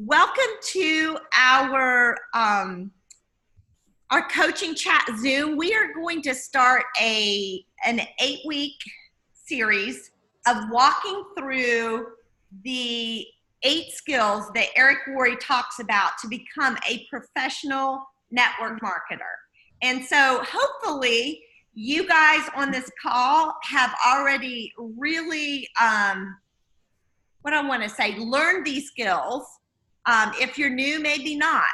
Welcome to our coaching chat Zoom. We are going to start an 8-week series of walking through the 8 skills that Eric Worre talks about to become a professional network marketer. And so hopefully you guys on this call have already really, learned these skills. If you're new, maybe not.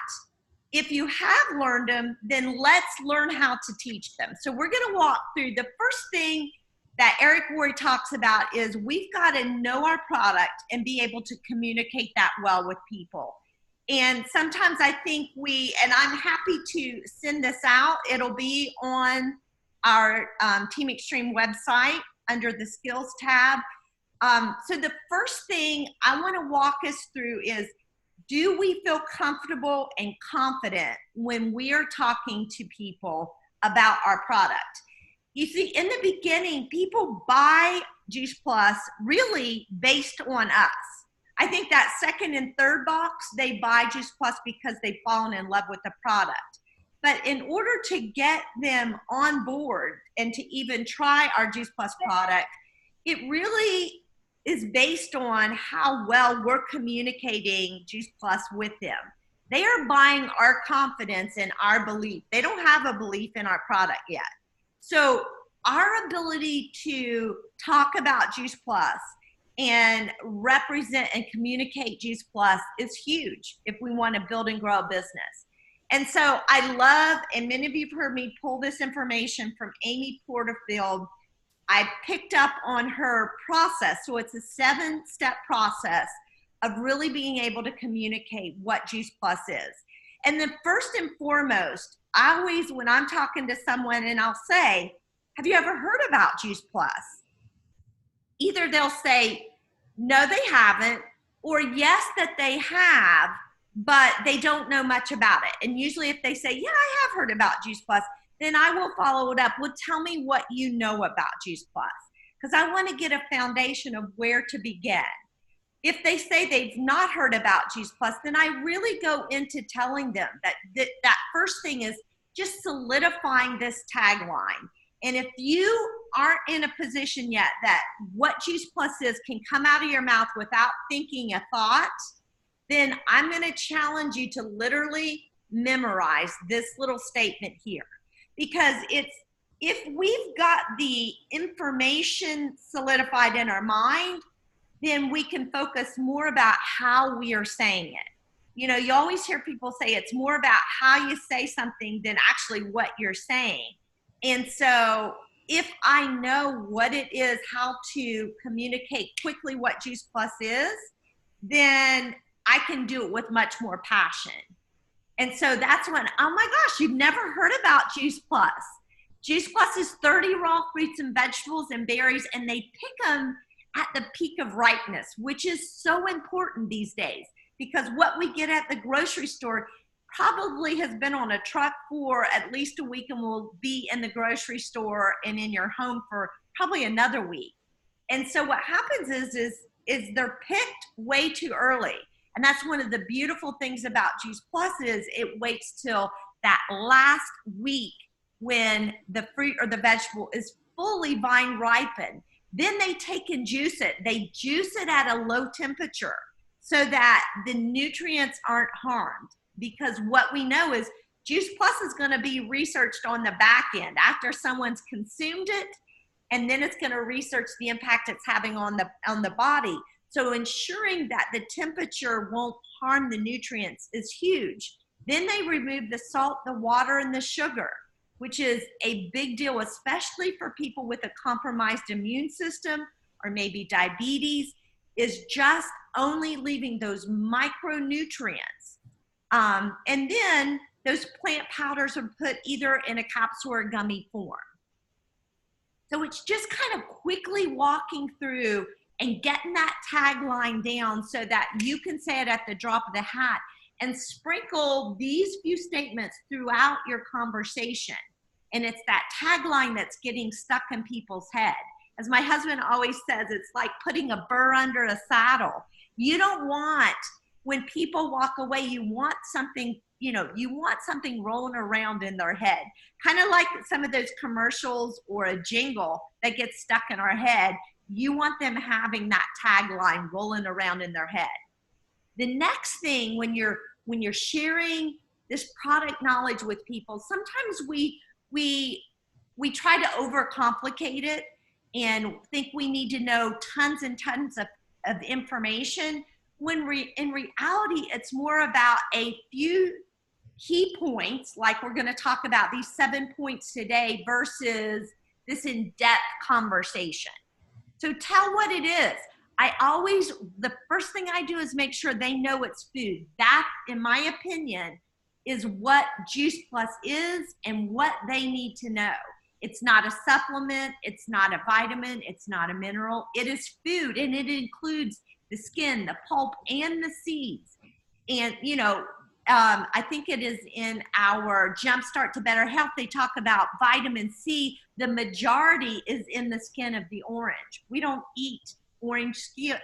If you have learned them, then let's learn how to teach them. So we're going to walk through the first thing that Eric Worre talks about is we've got to know our product and be able to communicate that well with people. And sometimes I think and I'm happy to send this out. It'll be on our Team Extreme website under the skills tab. So the first thing I want to walk us through is, do we feel comfortable and confident when we are talking to people about our product? You see, in the beginning, people buy Juice Plus really based on us. I think that second and third box, they buy Juice Plus because they've fallen in love with the product. But in order to get them on board and to even try our Juice Plus product, it really is based on how well we're communicating Juice Plus with them. They are buying our confidence and our belief. They don't have a belief in our product yet. So our ability to talk about Juice Plus and represent and communicate Juice Plus is huge if we want to build and grow a business. And so I love, and many of you have heard me pull this information from Amy Porterfield. I picked up on her process. So it's a 7-step process of really being able to communicate what Juice Plus is. And then first and foremost, I always, when I'm talking to someone and I'll say, have you ever heard about Juice Plus? Either they'll say, no, they haven't, or yes, that they have, but they don't know much about it. And usually if they say, yeah, I have heard about Juice Plus, then I will follow it up. Well, tell me what you know about Juice Plus, because I want to get a foundation of where to begin. If they say they've not heard about Juice Plus, then I really go into telling them that first thing is just solidifying this tagline. And if you aren't in a position yet that what Juice Plus is can come out of your mouth without thinking a thought, then I'm going to challenge you to literally memorize this little statement here. Because if we've got the information solidified in our mind, then we can focus more about how we are saying it. You know, you always hear people say it's more about how you say something than actually what you're saying. And so if I know what it is, how to communicate quickly what Juice Plus is, then I can do it with much more passion. And so that's when, oh my gosh, you've never heard about Juice Plus. Juice Plus is 30 raw fruits and vegetables and berries, and they pick them at the peak of ripeness, which is so important these days, because what we get at the grocery store probably has been on a truck for at least a week and will be in the grocery store and in your home for probably another week. And so what happens is they're picked way too early. And that's one of the beautiful things about Juice Plus is it waits till that last week when the fruit or the vegetable is fully vine ripened. Then they take and juice it. They juice it at a low temperature so that the nutrients aren't harmed. Because what we know is Juice Plus is going to be researched on the back end after someone's consumed it, and then it's going to research the impact it's having on the body. So ensuring that the temperature won't harm the nutrients is huge. Then they remove the salt, the water, and the sugar, which is a big deal, especially for people with a compromised immune system or maybe diabetes, is just only leaving those micronutrients. And then those plant powders are put either in a capsule or gummy form. So it's just kind of quickly walking through and getting that tagline down so that you can say it at the drop of the hat and sprinkle these few statements throughout your conversation. And it's that tagline that's getting stuck in people's head. As my husband always says, it's like putting a burr under a saddle. You don't want when people walk away, you want something, you want something rolling around in their head, kind of like some of those commercials or a jingle that gets stuck in our head. You want them having that tagline rolling around in their head. The next thing, when you're sharing this product knowledge with people, sometimes we try to overcomplicate it and think we need to know tons and tons of information, when in reality, it's more about a few key points, like we're going to talk about these 7 points today, versus this in-depth conversation. So tell what it is. The first thing I do is make sure they know it's food. That, in my opinion, is what Juice Plus is and what they need to know. It's not a supplement, it's not a vitamin, it's not a mineral. It is food, and it includes the skin, the pulp, and the seeds. And, I think it is in our Jumpstart to Better Health, they talk about vitamin C. The majority is in the skin of the orange. We don't eat orange skins.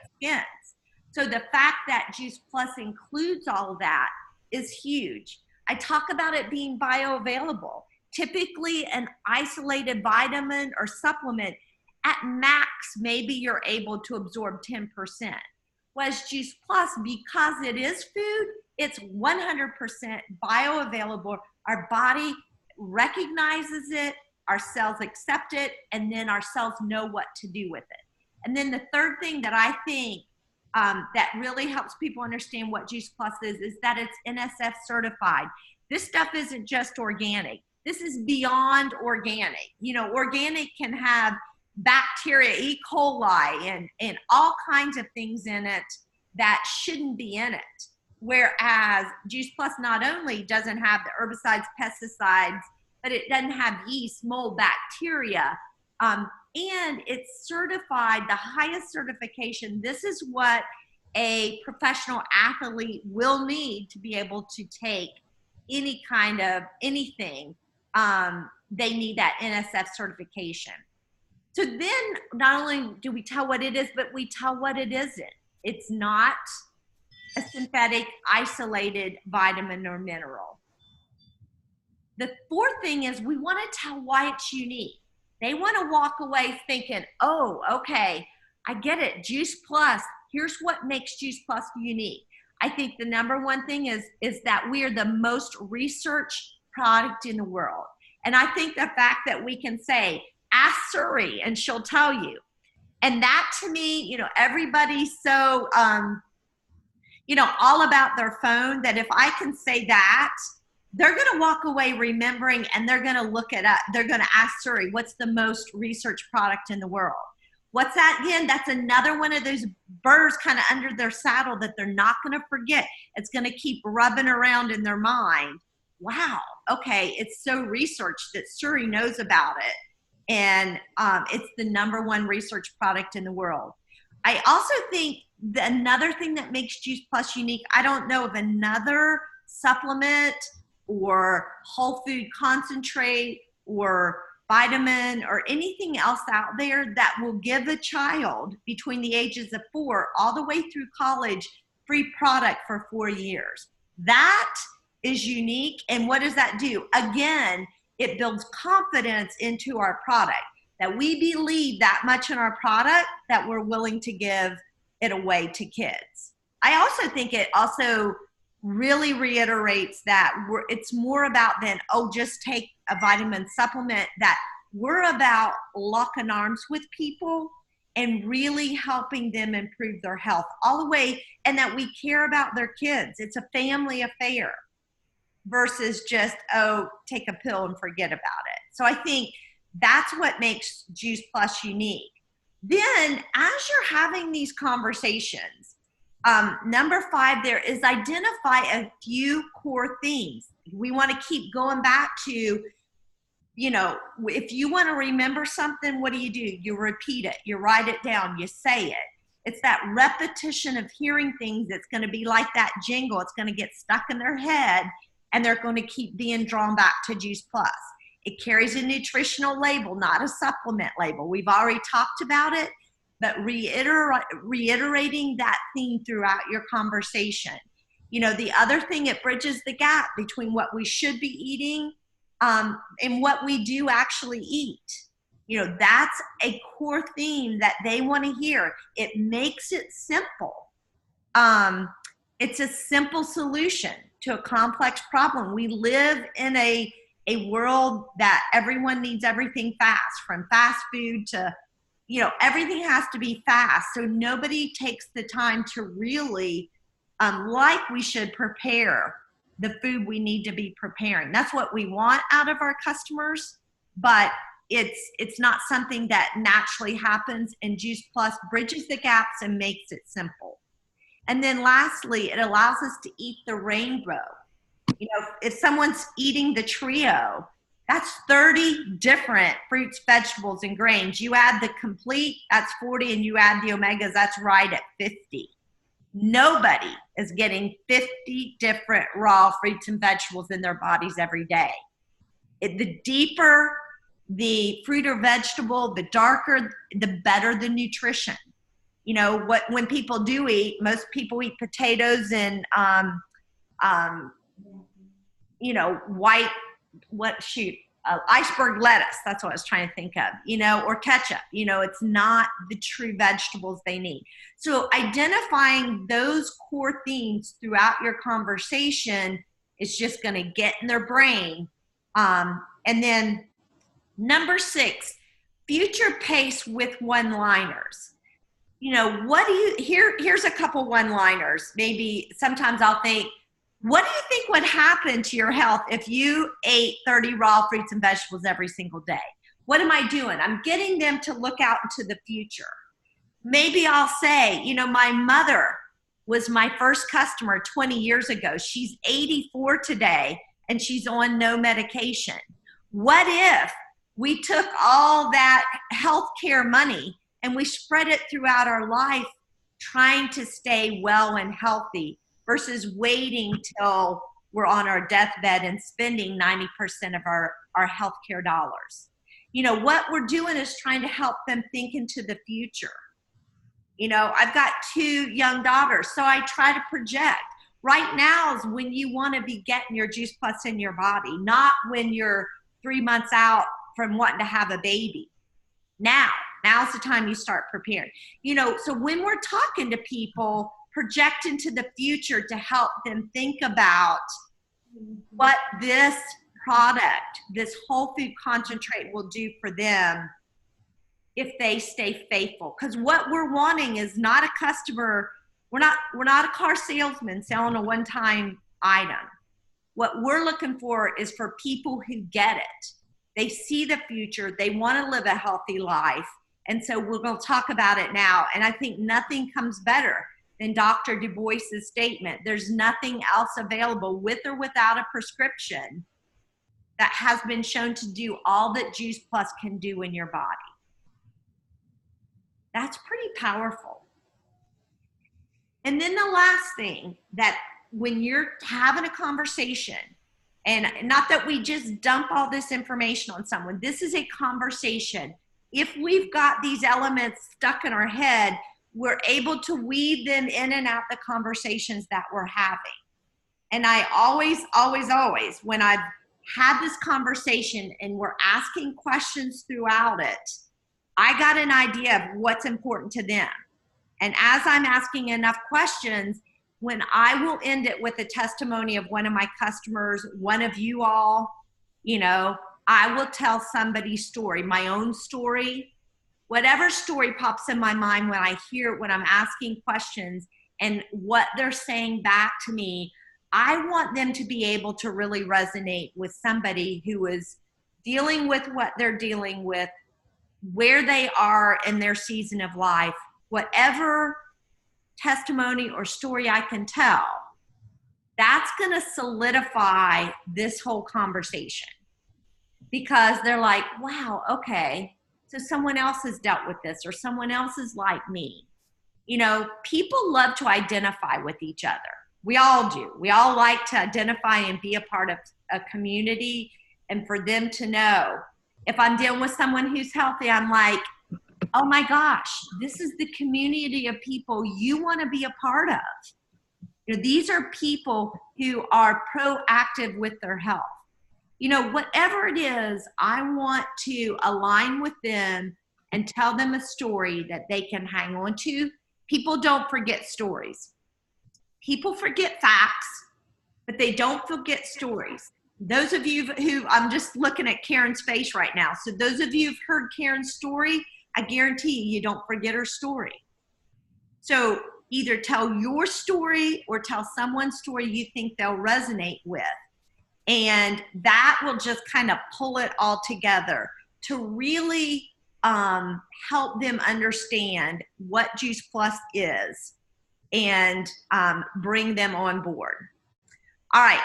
So the fact that Juice Plus includes all of that is huge. I talk about it being bioavailable. Typically, an isolated vitamin or supplement, at max, maybe you're able to absorb 10%. Whereas Juice Plus, because it is food, it's 100% bioavailable. Our body recognizes it, our cells accept it, and then our cells know what to do with it. And then the third thing that I think that really helps people understand what Juice Plus is that it's NSF certified. This stuff isn't just organic. This is beyond organic. Organic can have bacteria, E. coli, and all kinds of things in it that shouldn't be in it. Whereas Juice Plus not only doesn't have the herbicides, pesticides, but it doesn't have yeast, mold, bacteria, and it's certified, the highest certification. This is what a professional athlete will need to be able to take any kind of anything. They need that NSF certification. So then not only do we tell what it is, but we tell what it isn't. It's not a synthetic isolated vitamin or mineral. The fourth thing is we want to tell why it's unique. They want to walk away thinking, oh, okay, I get it. Juice Plus, here's what makes Juice Plus unique. I think the number one thing is that we are the most researched product in the world. And I think the fact that we can say, ask Suri and she'll tell you. And that to me, everybody's so, all about their phone, that if I can say that, they're going to walk away remembering, and they're going to look it up. They're going to ask Suri, what's the most researched product in the world? What's that again? That's another one of those birds kind of under their saddle that they're not going to forget. It's going to keep rubbing around in their mind. Wow, okay, it's so researched that Suri knows about it. And it's the number one research product in the world. I also think another thing that makes Juice Plus unique, I don't know of another supplement or whole food concentrate or vitamin or anything else out there that will give a child between the ages of 4 all the way through college free product for 4 years. That is unique. And what does that do? Again, it builds confidence into our product, that we believe that much in our product that we're willing to give it away to kids. I also think it also really reiterates that it's more about than, just take a vitamin supplement, that we're about locking arms with people and really helping them improve their health all the way, and that we care about their kids. It's a family affair versus just, take a pill and forget about it. So I think that's what makes Juice Plus unique. Then as you're having these conversations, number 5 there is identify a few core themes. We want to keep going back to, if you want to remember something, what do? You repeat it, you write it down, you say it. It's that repetition of hearing things that's going to be like that jingle. It's going to get stuck in their head, and they're going to keep being drawn back to Juice Plus. It carries a nutritional label, not a supplement label. We've already talked about it, but reiterating that theme throughout your conversation. The other thing, it bridges the gap between what we should be eating and what we do actually eat. That's a core theme that they want to hear. It makes it simple. It's a simple solution to a complex problem. We live in a world that everyone needs everything fast, from fast food to, everything has to be fast. So nobody takes the time to really, like we should, prepare the food we need to be preparing. That's what we want out of our customers, but it's not something that naturally happens, and Juice Plus bridges the gaps and makes it simple. And then lastly, it allows us to eat the rainbow. If someone's eating the trio, that's 30 different fruits, vegetables, and grains. You add the complete, that's 40, and you add the omegas, that's right at 50. Nobody is getting 50 different raw fruits and vegetables in their bodies every day. The deeper the fruit or vegetable, the darker, the better the nutrition. When people do eat, most people eat potatoes and iceberg lettuce. That's what I was trying to think of, or ketchup. It's not the true vegetables they need. So identifying those core themes throughout your conversation is just going to get in their brain. And then number 6, future pace with one-liners. Here's a couple one-liners. Maybe sometimes I'll think, what do you think would happen to your health if you ate 30 raw fruits and vegetables every single day? What am I doing? I'm getting them to look out into the future. Maybe I'll say, my mother was my first customer 20 years ago. She's 84 today, and she's on no medication. What if we took all that healthcare money and we spread it throughout our life, trying to stay well and healthy, versus waiting till we're on our deathbed and spending 90% of our healthcare dollars? What we're doing is trying to help them think into the future. I've got 2 young daughters, so I try to project. Right now is when you want to be getting your Juice Plus in your body, not when you're 3 months out from wanting to have a baby. Now's the time you start preparing. So when we're talking to people, project into the future to help them think about what this product, this whole food concentrate, will do for them if they stay faithful. Because what we're wanting is not a customer. We're not a car salesman selling a one-time item. What we're looking for is for people who get it. They see the future. They want to live a healthy life. And so we're going to talk about it now. And I think nothing comes better than Dr. Du Bois's statement. There's nothing else available, with or without a prescription, that has been shown to do all that Juice Plus can do in your body. That's pretty powerful. And then the last thing, that when you're having a conversation, and not that we just dump all this information on someone, this is a conversation. If we've got these elements stuck in our head, we're able to weave them in and out the conversations that we're having. And I always, when I've had this conversation and we're asking questions throughout it, I got an idea of what's important to them. And as I'm asking enough questions, when I will end it with a testimony of one of my customers, one of you all, I will tell somebody's story, my own story, whatever story pops in my mind when I hear, when I'm asking questions and what they're saying back to me. I want them to be able to really resonate with somebody who is dealing with what they're dealing with, where they are in their season of life. Whatever testimony or story I can tell, that's going to solidify this whole conversation, because they're like, wow, okay, so someone else has dealt with this, or someone else is like me. People love to identify with each other. We all do. We all like to identify and be a part of a community, and for them to know, if I'm dealing with someone who's healthy, I'm like, oh my gosh, this is the community of people you want to be a part of. You know, these are people who are proactive with their health. You know, whatever it is, I want to align with them and tell them a story that they can hang on to. People don't forget stories. People forget facts, but they don't forget stories. Those of you who, I'm just looking at Karen's face right now. So those of you who've heard Karen's story, I guarantee you don't forget her story. So either tell your story or tell someone's story you think they'll resonate with. And that will just kind of pull it all together to really help them understand what Juice Plus is and bring them on board. All right.